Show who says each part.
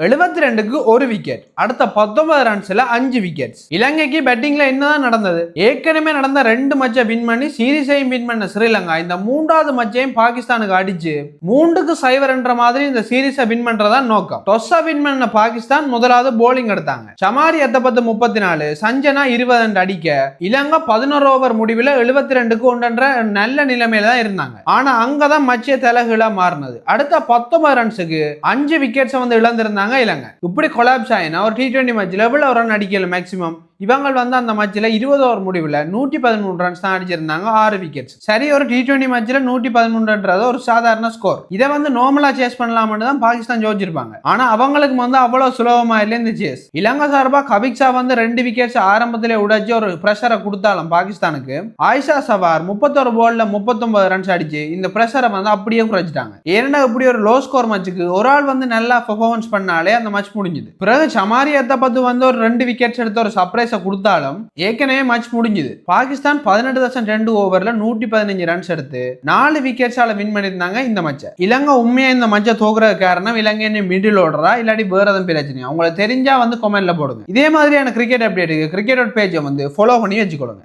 Speaker 1: 72க்கு ஒரு விக்கெட். அடுத்த 19 ரன்ஸ்ல 5 விக்கெட்ஸ். இலங்கைக்கு பேட்டிங்ல என்னதான் நடந்தது? ஏற்கனவே நடந்த 2 மேட்சை வின் பண்ணி சீரிஸையும் வின் பண்ண ஸ்ரீலங்கா இந்த 3வது மேட்சையும் பாகிஸ்தானுக்கு அடிச்சு 3-0 என்ற மாதிரி இந்த சீரிஸை வின் பண்றதா நோக்கம். டொஸ்ஸா வின் பண்ண பாகிஸ்தான் முதலாவது போலிங் எடுத்தாங்க. சமாரி 34, சஞ்சனா 20 அடிக்க இலங்கை 11 ஓவர் முடிவில் 72க்கு 1 என்ற நல்ல நிலைமையில தான் இருந்தாங்க. ஆனா அங்கதான் மச்ச தலைகளா மாறினது. அடுத்த 19 ரன்ஸுக்கு 5 விக்கெட்ஸ் வந்து இழந்திருந்தாங்க இலங்கை. இப்படி கொலாப்ஸ் ஆயினா ஒரு T20 மேட்ச்ல எவ்வளவு ரன் அடிக்கல மேக்ஸிமம்? இவங்க வந்து அந்த மேட்ச்ல 20 ஓவர் முடிவில் 113 ரன்ஸ் தான் அடிச்சிருந்தாங்க, 6 விக்கெட்ஸ். சரி, ஒரு T20 மேட்ச்ல 113ன்றது ஒரு சாதாரண ஸ்கோர். இதை வந்து நார்மலா சேஸ் பண்ணலாம்னு தான் பாகிஸ்தான் யோசிச்சிருப்பாங்க. ஆனா அவங்களுக்கு வந்து அவ்வளவு சுலபமா இல்லை இந்த சேஸ். இலங்கை சார்பா கபிக்ஸா வந்து 2 விக்கெட்ஸ் ஆரம்பத்திலே உடைச்சு ஒரு பிரஷரை கொடுத்தாலும் பாகிஸ்தானுக்கு ஆயிஷா சவார் 31 பால்ல 39 ரன்ஸ் அடிச்சு இந்த பிரஷரை வந்து அப்படியே குறைச்சிட்டாங்க. ஏன்னா இப்படி ஒரு லோ ஸ்கோர் மேட்சுக்கு ஒரு ஆள் வந்து நல்லா பெர்ஃபார்மன்ஸ் பண்ணாலே அந்த மேட்ச் முடிஞ்சுது. பிறகு சமாரி வந்து ஒரு 2 விக்கெட்ஸ் எடுத்து ஒரு சர்ப்ரைஸ் கொடுத்தாலும் ஏற்கனவே மேட்ச் முடிஞ்சுது. பாகிஸ்தான் 18.2 ஓவர்ல 115 ரன்ஸ் எடுத்து 4 விக்கெட்ஸால வின் பண்ணிருந்தாங்க இந்த மேட்சை. இலங்கை உண்மையா இந்த மேட்சை தோக்குறது காரணம் இலங்கை மிடில் ஓடுறா இல்லாட்டி வேற எதுவும் பிரச்சனை உங்களுக்கு தெரிஞ்சா வந்து கமெண்ட்ல போடுங்க. இதே மாதிரியான கிரிக்கெட் அப்டேட்டுக்கு கிரிக்கெட் பேஜை வந்து ஃபாலோ பண்ணி வச்சுக்கொள்ளுங்க.